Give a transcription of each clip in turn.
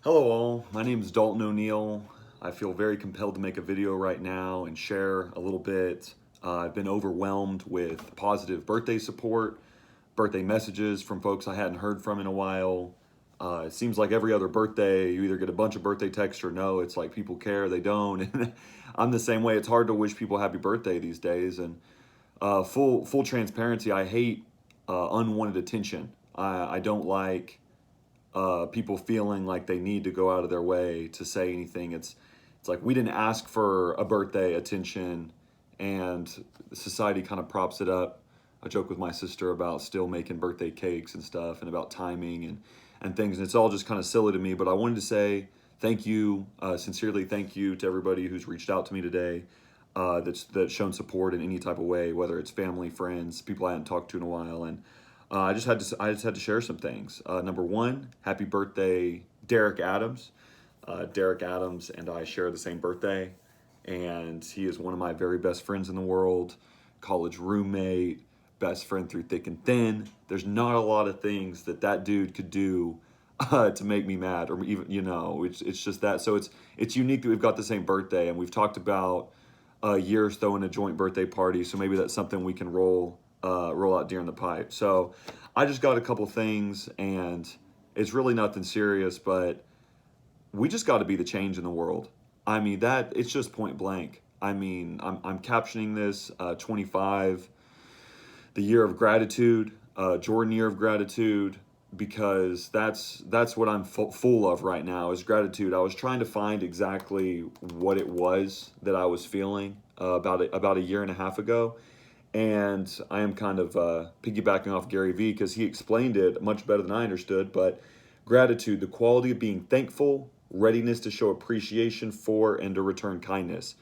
Hello all, my name is Dalton O'Neill. I feel very compelled to make a video right now and share a little bit. I've been overwhelmed with positive birthday support, birthday messages from folks I hadn't heard from in a while. It seems like every other birthday, you either get a bunch of birthday texts or no. It's like people care, they don't. And I'm the same way. It's hard to wish people happy birthday these days. And full transparency, I hate unwanted attention. I don't like people feeling like they need to go out of their way to say anything. It's like we didn't ask for a birthday attention, and society kind of props it up. I joke with my sister about still making birthday cakes and stuff, and about timing and things, and it's all just kind of silly to me. But I wanted to say thank you, sincerely thank you to everybody who's reached out to me today. That's shown support in any type of way, whether it's family, friends, people I hadn't talked to in a while, and I just had to share some things. Number one, happy birthday, Derek Adams. Derek Adams and I share the same birthday, and he is one of my very best friends in the world, college roommate, best friend through thick and thin. There's not a lot of things that dude could do to make me mad, or even it's just that. So it's unique that we've got the same birthday, and we've talked about years throwing a joint birthday party. So maybe that's something we can roll out during the pipe. So I just got a couple things, and it's really nothing serious, but we just got to be the change in the world. I mean, that it's just point blank. I mean, I'm captioning this 25, the year of gratitude, Jordan year of gratitude, because that's what I'm full of right now is gratitude. I was trying to find exactly what it was that I was feeling about a year and a half ago, and I am kind of piggybacking off Gary Vee because he explained it much better than I understood. But gratitude, the quality of being thankful, readiness to show appreciation for and to return kindness.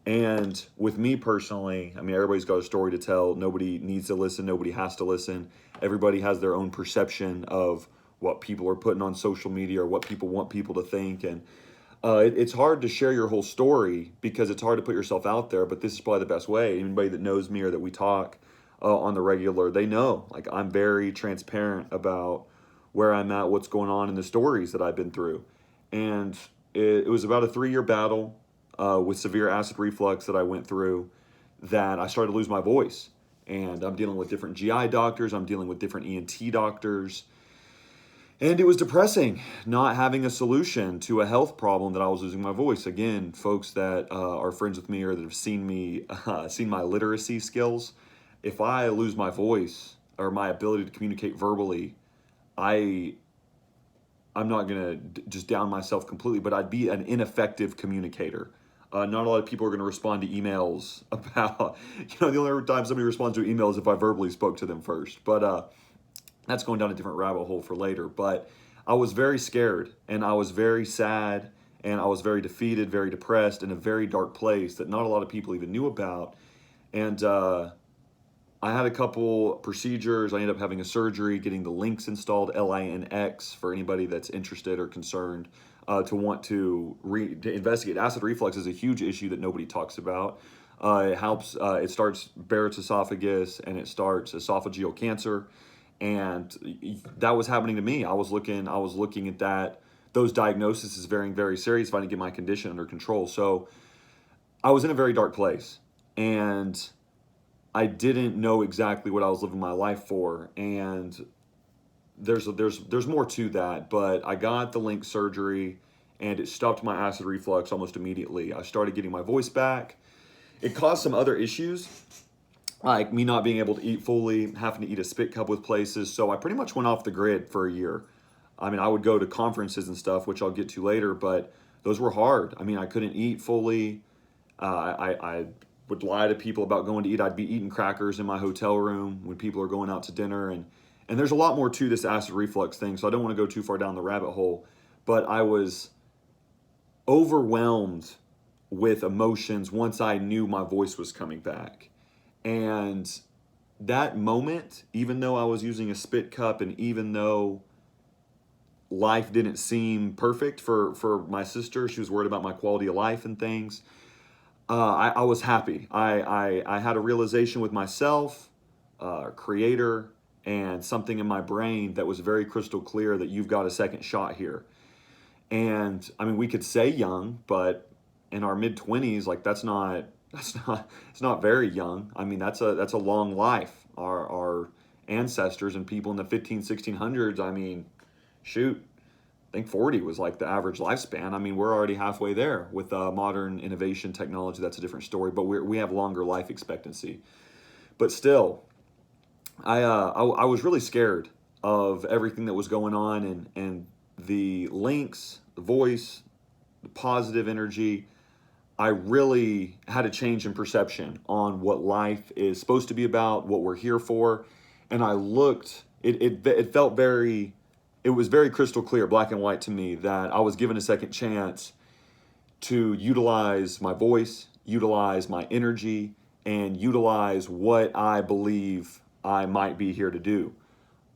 And with me personally, I mean, everybody's got a story to tell. Nobody needs to listen. Nobody has to listen. Everybody has their own perception of what people are putting on social media or what people want people to think. And it's hard to share your whole story because it's hard to put yourself out there, but this is probably the best way. Anybody that knows me or that we talk on the regular, they know. Like, I'm very transparent about where I'm at, what's going on, and the stories that I've been through. And it was about a 3-year battle with severe acid reflux that I went through that I started to lose my voice. And I'm dealing with different GI doctors, I'm dealing with different ENT doctors. And it was depressing not having a solution to a health problem that I was losing my voice. Again, folks that are friends with me or that have seen me, seen my literacy skills, if I lose my voice or my ability to communicate verbally, I I'm not gonna just down myself completely, but I'd be an ineffective communicator. Not a lot of people are going to respond to emails about, the only time somebody responds to an email is if I verbally spoke to them first. But that's going down a different rabbit hole for later. But I was very scared, and I was very sad, and I was very defeated, very depressed, in a very dark place that not a lot of people even knew about. And I had a couple procedures. I ended up having a surgery, getting the links installed, LINX, for anybody that's interested or concerned to want to investigate. Acid reflux is a huge issue that nobody talks about. It helps. It starts Barrett's esophagus, and it starts esophageal cancer, and that was happening to me. I was looking at that. Those diagnoses is very, very serious if I didn't get my condition under control. So I was in a very dark place, and I didn't know exactly what I was living my life for. And there's more to that, but I got the link surgery, and it stopped my acid reflux almost immediately. I started getting my voice back. It caused some other issues, like me not being able to eat fully, having to eat a spit cup with places. So I pretty much went off the grid for a year. I mean, I would go to conferences and stuff, which I'll get to later, but those were hard. I mean, I couldn't eat fully. I would lie to people about going to eat. I'd be eating crackers in my hotel room when people are going out to dinner. And there's a lot more to this acid reflux thing, so I don't want to go too far down the rabbit hole. But I was overwhelmed with emotions once I knew my voice was coming back. And that moment, even though I was using a spit cup, and even though life didn't seem perfect for my sister, she was worried about my quality of life and things, I was happy. I had a realization with myself, creator, and something in my brain that was very crystal clear that you've got a second shot here. And I mean, we could say young, but in our mid 20s, like it's not very young. I mean, that's a long life. Our ancestors and people in the 1600s, I mean, shoot, I think 40 was like the average lifespan. I mean, we're already halfway there with modern innovation technology. That's a different story, but we have longer life expectancy. But still, I was really scared of everything that was going on, and the links, the voice, the positive energy. I really had a change in perception on what life is supposed to be about, what we're here for. And I looked, it felt very, it was very crystal clear, black and white to me, that I was given a second chance to utilize my voice, utilize my energy, and utilize what I believe I might be here to do.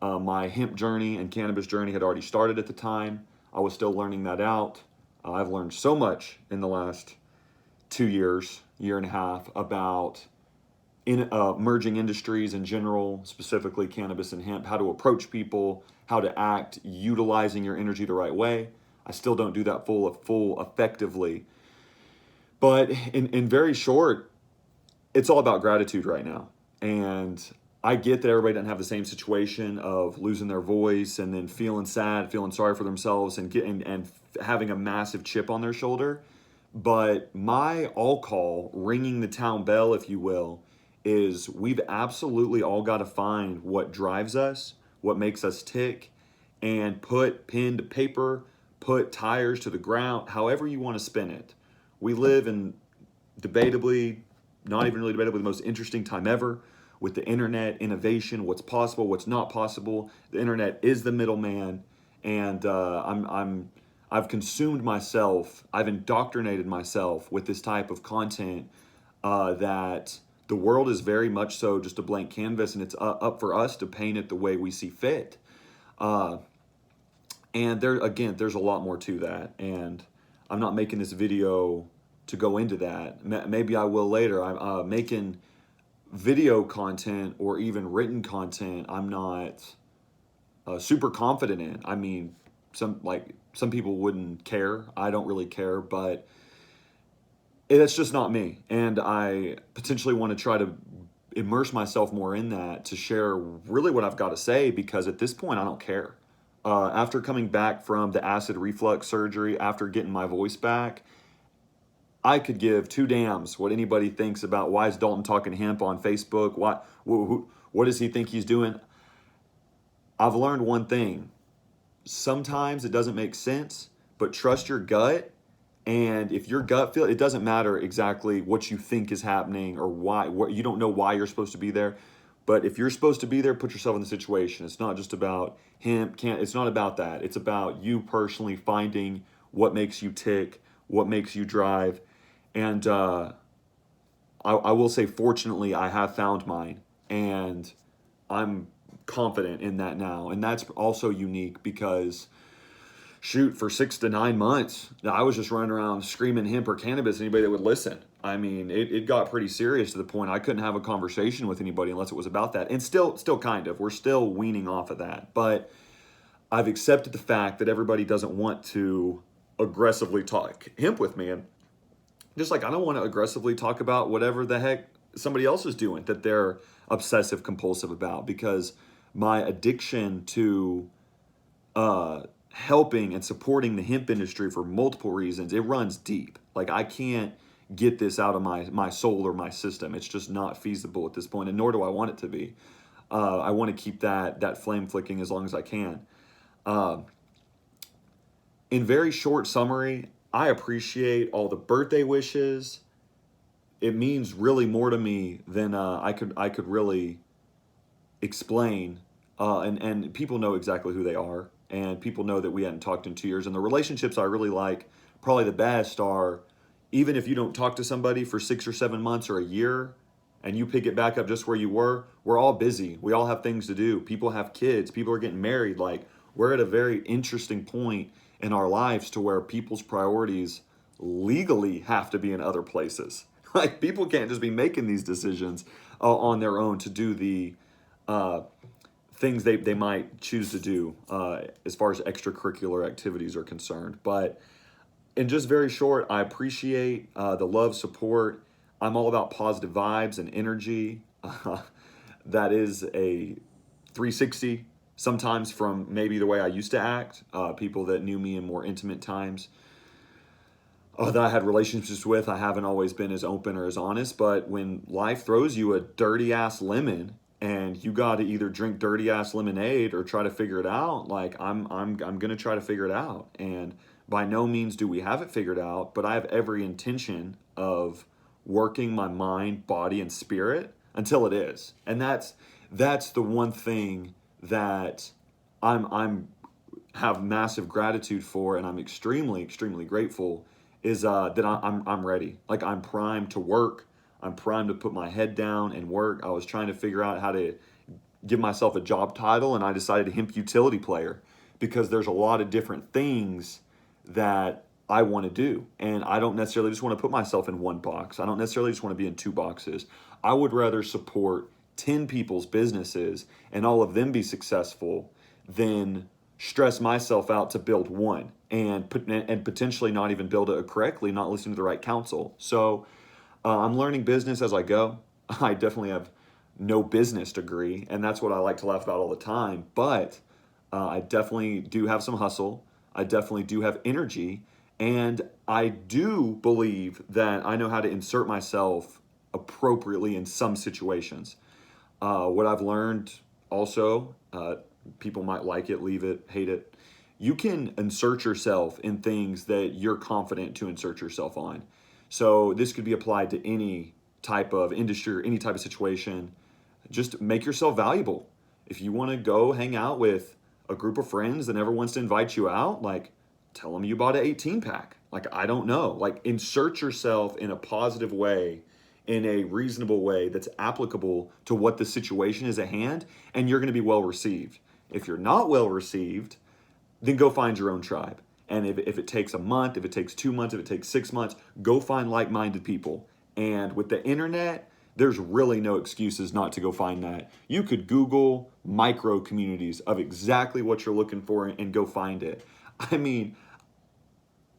My hemp journey and cannabis journey had already started at the time. I was still learning that out. I've learned so much in the last 2 years, year and a half, about merging industries in general, specifically cannabis and hemp, how to approach people, how to act, utilizing your energy the right way. I still don't do that full effectively. But in very short, it's all about gratitude right now. And I get that everybody doesn't have the same situation of losing their voice and then feeling sad, feeling sorry for themselves, and having a massive chip on their shoulder. But my all call, ringing the town bell, if you will, is we've absolutely all got to find what drives us, what makes us tick, and put pen to paper, put tires to the ground, however you want to spin it. We live in debatably, not even really debatably, the most interesting time ever with the internet, innovation, what's possible, what's not possible. The internet is the middleman, and I've consumed myself, I've indoctrinated myself with this type of content that the world is very much so just a blank canvas, and it's up for us to paint it the way we see fit. Uh, and there again, there's a lot more to that, and I'm not making this video to go into that. Maybe I will later. I'm making video content or even written content. I'm not super confident in. I mean, some people wouldn't care. I don't really care, but it's just not me. And I potentially want to try to immerse myself more in that to share really what I've got to say, because at this point I don't care. After coming back from the acid reflux surgery, after getting my voice back, I could give two damns what anybody thinks about why is Dalton talking hemp on Facebook. What does he think he's doing? I've learned one thing. Sometimes it doesn't make sense, but trust your gut. And if your gut feel, it doesn't matter exactly what you think is happening or why. What you don't know why you're supposed to be there. But if you're supposed to be there, put yourself in the situation. It's not just about hemp. It's not about that. It's about you personally finding what makes you tick, what makes you drive. And I will say, fortunately, I have found mine, and I'm confident in that now. And that's also unique because, shoot, for 6 to 9 months, I was just running around screaming hemp or cannabis, anybody that would listen. I mean, it got pretty serious to the point I couldn't have a conversation with anybody unless it was about that. And still kind of. We're still weaning off of that. But I've accepted the fact that everybody doesn't want to aggressively talk hemp with me. And just like I don't want to aggressively talk about whatever the heck somebody else is doing that they're obsessive compulsive about, because my addiction to helping and supporting the hemp industry for multiple reasons, it runs deep. Like I can't get this out of my soul or my system. It's just not feasible at this point, and nor do I want it to be. I want to keep that flame flicking as long as I can. In very short summary, I appreciate all the birthday wishes. It means really more to me than I could really explain. And people know exactly who they are, and people know that we hadn't talked in 2 years. And the relationships I really like, probably the best, are even if you don't talk to somebody for 6 or 7 months or a year, and you pick it back up just where you were. We're all busy. We all have things to do. People have kids. People are getting married. Like, we're at a very interesting point in our lives to where people's priorities legally have to be in other places. Like, people can't just be making these decisions on their own to do the things they might choose to do as far as extracurricular activities are concerned. But in just very short, I appreciate the love, support. I'm all about positive vibes and energy. That is a 360 sometimes from maybe the way I used to act. People that knew me in more intimate times that I had relationships with, I haven't always been as open or as honest. But when life throws you a dirty ass lemon and you got to either drink dirty ass lemonade or try to figure it out, like I'm gonna try to figure it out. And by no means do we have it figured out, but I have every intention of working my mind, body, and spirit until it is. And that's the one thing that I'm have massive gratitude for, and I'm extremely grateful is that I'm ready. Like I'm primed to work. I'm primed to put my head down and work. I was trying to figure out how to give myself a job title, and I decided hemp utility player because there's a lot of different things that I want to do, and I don't necessarily just want to put myself in one box. I don't necessarily just want to be in two boxes. I would rather support 10 people's businesses and all of them be successful than stress myself out to build one and potentially not even build it correctly, not listen to the right counsel. So I'm learning business as I go. I definitely have no business degree, and that's what I like to laugh about all the time. But I definitely do have some hustle. I definitely do have energy, and I do believe that I know how to insert myself appropriately in some situations. What I've learned also, people might like it, leave it, hate it. You can insert yourself in things that you're confident to insert yourself on. So this could be applied to any type of industry or any type of situation. Just make yourself valuable. If you want to go hang out with a group of friends that never wants to invite you out, like tell them you bought an 18 pack. Like, I don't know. Like, insert yourself in a positive way, in a reasonable way that's applicable to what the situation is at hand, and you're going to be well received. If you're not well received, then go find your own tribe. And if it takes a month, if it takes 2 months, if it takes 6 months, go find like-minded people. And with the internet, there's really no excuses not to go find that. You could Google micro communities of exactly what you're looking for and go find it. I mean,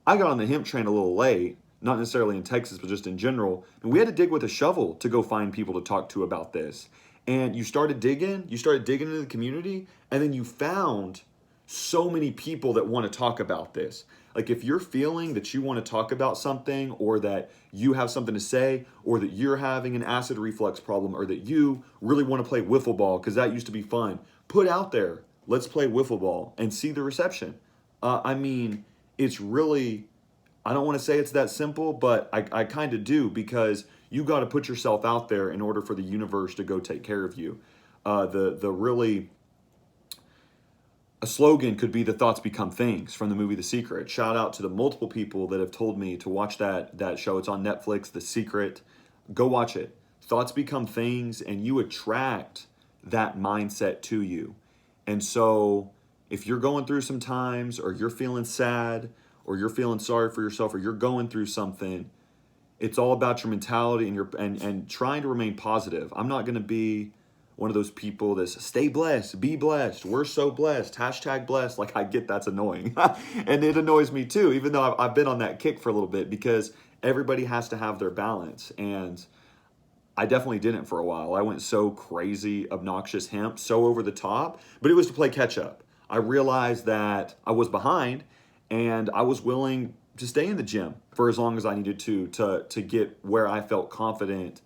I got on the hemp train a little late, not necessarily in Texas, but just in general. And we had to dig with a shovel to go find people to talk to about this. And you started digging into the community, and then you found so many people that want to talk about this. Like, if you're feeling that you want to talk about something, or that you have something to say, or that you're having an acid reflux problem, or that you really want to play wiffle ball because that used to be fun, put out there, let's play wiffle ball and see the reception. I mean, it's really, I don't want to say it's that simple, but I kind of do, because you got to put yourself out there in order for the universe to go take care of you. The really, a slogan could be "the thoughts become things" from the movie The Secret. Shout out to the multiple people that have told me to watch that show. It's on Netflix, The Secret. Go watch it. Thoughts become things, and you attract that mindset to you. And so if you're going through some times, or you're feeling sad, or you're feeling sorry for yourself, or you're going through something, it's all about your mentality and and trying to remain positive. I'm not going to be one of those people that's stay blessed, be blessed, we're so blessed, hashtag blessed. Like, I get that's annoying. And it annoys me too, even though I've been on that kick for a little bit, because everybody has to have their balance. And I definitely didn't for a while. I went so crazy, obnoxious hemp, so over the top, but it was to play catch up. I realized that I was behind, and I was willing to stay in the gym for as long as I needed to get where I felt confident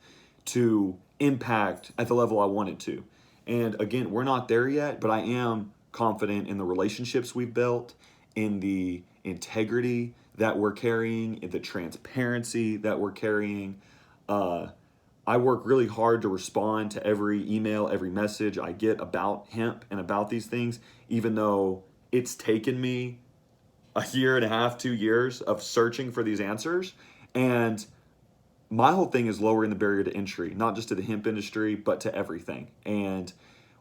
to impact at the level I wanted to. And again, we're not there yet, but I am confident in the relationships we've built, in the integrity that we're carrying, in the transparency that we're carrying. I work really hard to respond to every email, every message I get about hemp and about these things, even though it's taken me a year and a half, 2 years of searching for these answers. And my whole thing is lowering the barrier to entry, not just to the hemp industry, but to everything. And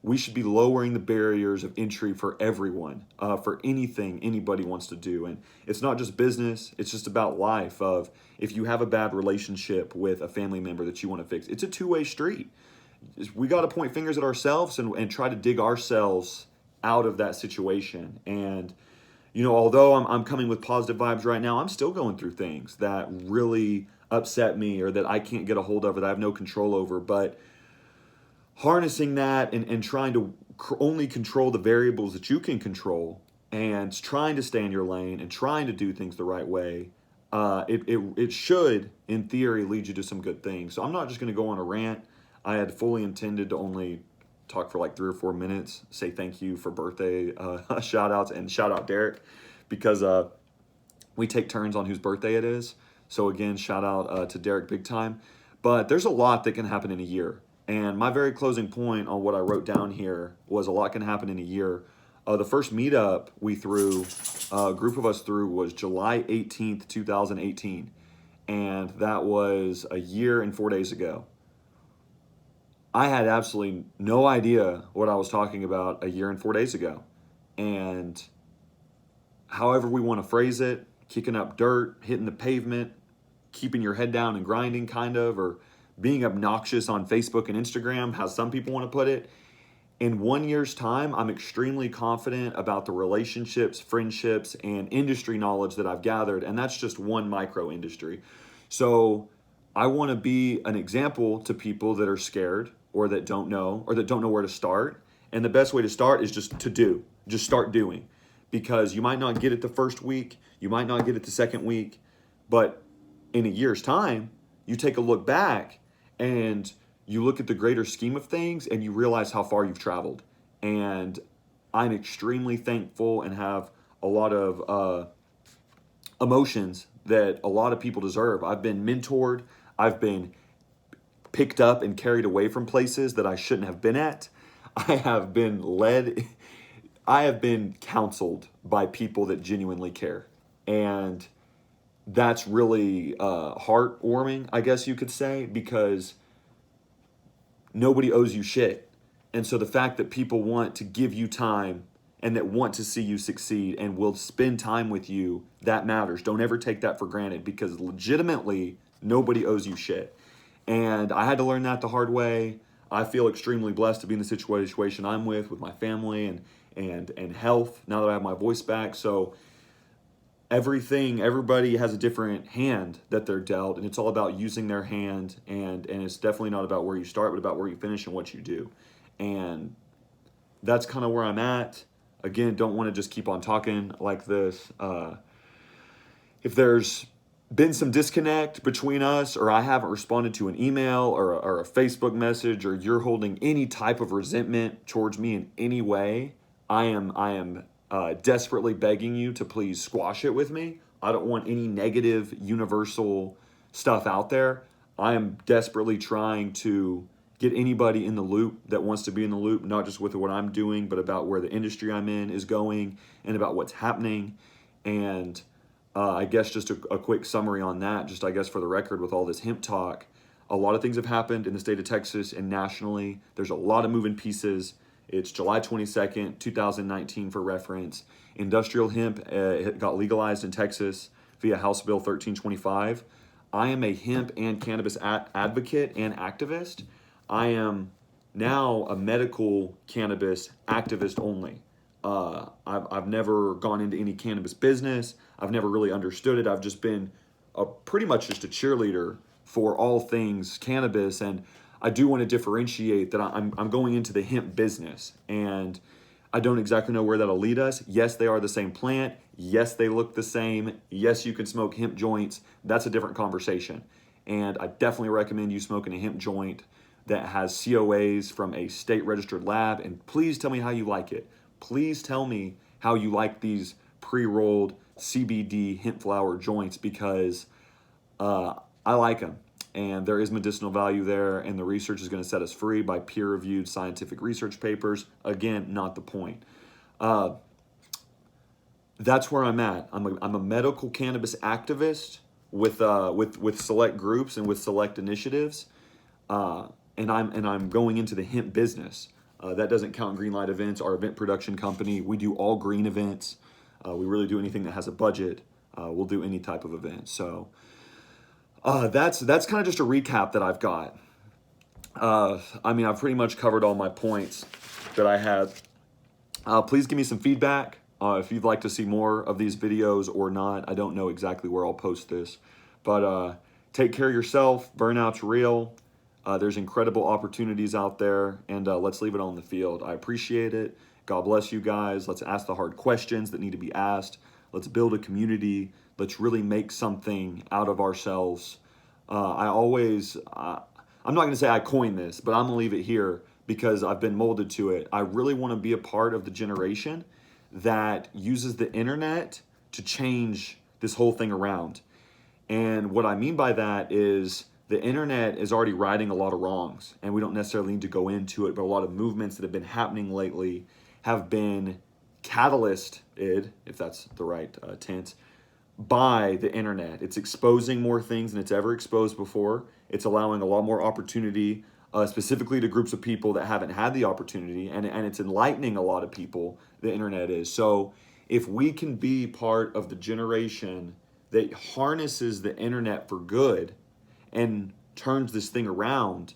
we should be lowering the barriers of entry for everyone, for anything anybody wants to do. And it's not just business, it's just about life. Of if you have a bad relationship with a family member that you want to fix, it's a two-way street. we got to point fingers at ourselves and try to dig ourselves out of that situation. And, although I'm coming with positive vibes right now, I'm still going through things that really upset me or that I can't get a hold of or that I have no control over. But harnessing that and trying to only control the variables that you can control and trying to stay in your lane and trying to do things the right way, it should, in theory, lead you to some good things. So I'm not just going to go on a rant. I had fully intended to only talk for like 3 or 4 minutes, say thank you for birthday shout outs, and shout out Derek, because we take turns on whose birthday it is. So again, shout out to Derek big time. But there's a lot that can happen in a year. And my very closing point on what I wrote down here was a lot can happen in a year. The first meetup we threw, a group of us threw, was July 18th, 2018. And that was a year and 4 days ago. I had absolutely no idea what I was talking about a year and 4 days ago. And however we want to phrase it, kicking up dirt, hitting the pavement, keeping your head down and grinding kind of, or being obnoxious on Facebook and Instagram, how some people want to put it. In 1 year's time, I'm extremely confident about the relationships, friendships, and industry knowledge that I've gathered. And that's just one micro industry. So I want to be an example to people that are scared or that don't know where to start. And the best way to start is just start doing, because you might not get it the first week, you might not get it the second week, but in a year's time, you take a look back and you look at the greater scheme of things and you realize how far you've traveled. And I'm extremely thankful and have a lot of emotions that a lot of people deserve. I've been mentored. I've been picked up and carried away from places that I shouldn't have been at. I have been led. I have been counseled by people that genuinely care. And that's really heartwarming, I guess you could say, because nobody owes you shit. And so the fact that people want to give you time and that want to see you succeed and will spend time with you, that matters. Don't ever take that for granted, because legitimately nobody owes you shit. And I had to learn that the hard way. I feel extremely blessed to be in the situation I'm with my family and health, now that I have my voice back. So everybody has a different hand that they're dealt, and it's all about using their hand, and it's definitely not about where you start, but about where you finish and what you do. And that's kind of where I'm at. Again, don't want to just keep on talking like this. If there's been some disconnect between us, or I haven't responded to an email or a Facebook message, or you're holding any type of resentment towards me in any way, I am desperately begging you to please squash it with me. I don't want any negative universal stuff out there. I am desperately trying to get anybody in the loop that wants to be in the loop, not just with what I'm doing, but about where the industry I'm in is going and about what's happening. And I guess just a quick summary on that, just I guess for the record, with all this hemp talk, a lot of things have happened in the state of Texas and nationally. There's a lot of moving pieces. It's July 22nd, 2019 for reference. Industrial hemp got legalized in Texas via House Bill 1325. I am a hemp and cannabis advocate and activist. I am now a medical cannabis activist only. I've never gone into any cannabis business. I've never really understood it. I've just been pretty much just a cheerleader for all things cannabis. And I do want to differentiate that I'm going into the hemp business, and I don't exactly know where that'll lead us. Yes, they are the same plant. Yes, they look the same. Yes, you can smoke hemp joints. That's a different conversation. And I definitely recommend you smoking a hemp joint that has COAs from a state registered lab. And please tell me how you like it. Please tell me how you like these pre-rolled CBD hemp flower joints, because I like them. And there is medicinal value there, and the research is going to set us free by peer-reviewed scientific research papers. Again, not the point. That's where I'm at. I'm a medical cannabis activist with select groups and with select initiatives, and I'm going into the hemp business. That doesn't count Greenlight Events, our event production company. We do all green events. We really do anything that has a budget. We'll do any type of event. So that's kind of just a recap that I've got. I mean, I've pretty much covered all my points that I had. Please give me some feedback if you'd like to see more of these videos or not. I don't know exactly where I'll post this, but take care of yourself. Burnout's real. There's incredible opportunities out there, and let's leave it on the field. I appreciate it. God bless you guys. Let's ask the hard questions that need to be asked. Let's build a community. Let's really make something out of ourselves. I'm not going to say I coined this, but I'm going to leave it here because I've been molded to it. I really want to be a part of the generation that uses the internet to change this whole thing around. And what I mean by that is the internet is already righting a lot of wrongs, and we don't necessarily need to go into it, but a lot of movements that have been happening lately have been catalysted, if that's the right tense, by the internet. It's exposing more things than it's ever exposed before. It's allowing a lot more opportunity, specifically to groups of people that haven't had the opportunity, and it's enlightening a lot of people, the internet is. So if we can be part of the generation that harnesses the internet for good and turns this thing around,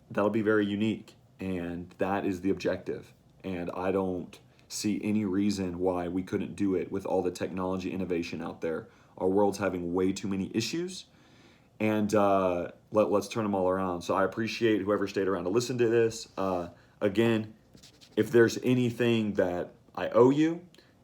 that'll be very unique. And that is the objective. And I don't see any reason why we couldn't do it with all the technology innovation out there. Our world's having way too many issues, and let's turn them all around. So I appreciate whoever stayed around to listen to this. Again, if there's anything that I owe you,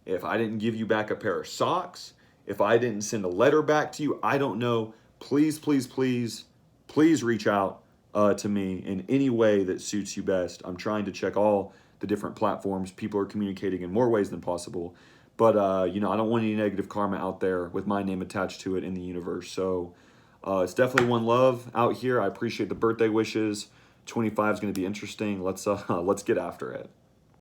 if I didn't give you back a pair of socks, if I didn't send a letter back to you, I don't know. Please, please, please, please reach out to me in any way that suits you best. I'm trying to check all the different platforms. People are communicating in more ways than possible. But, I don't want any negative karma out there with my name attached to it in the universe. So it's definitely one love out here. I appreciate the birthday wishes. 25 is going to be interesting. Let's get after it.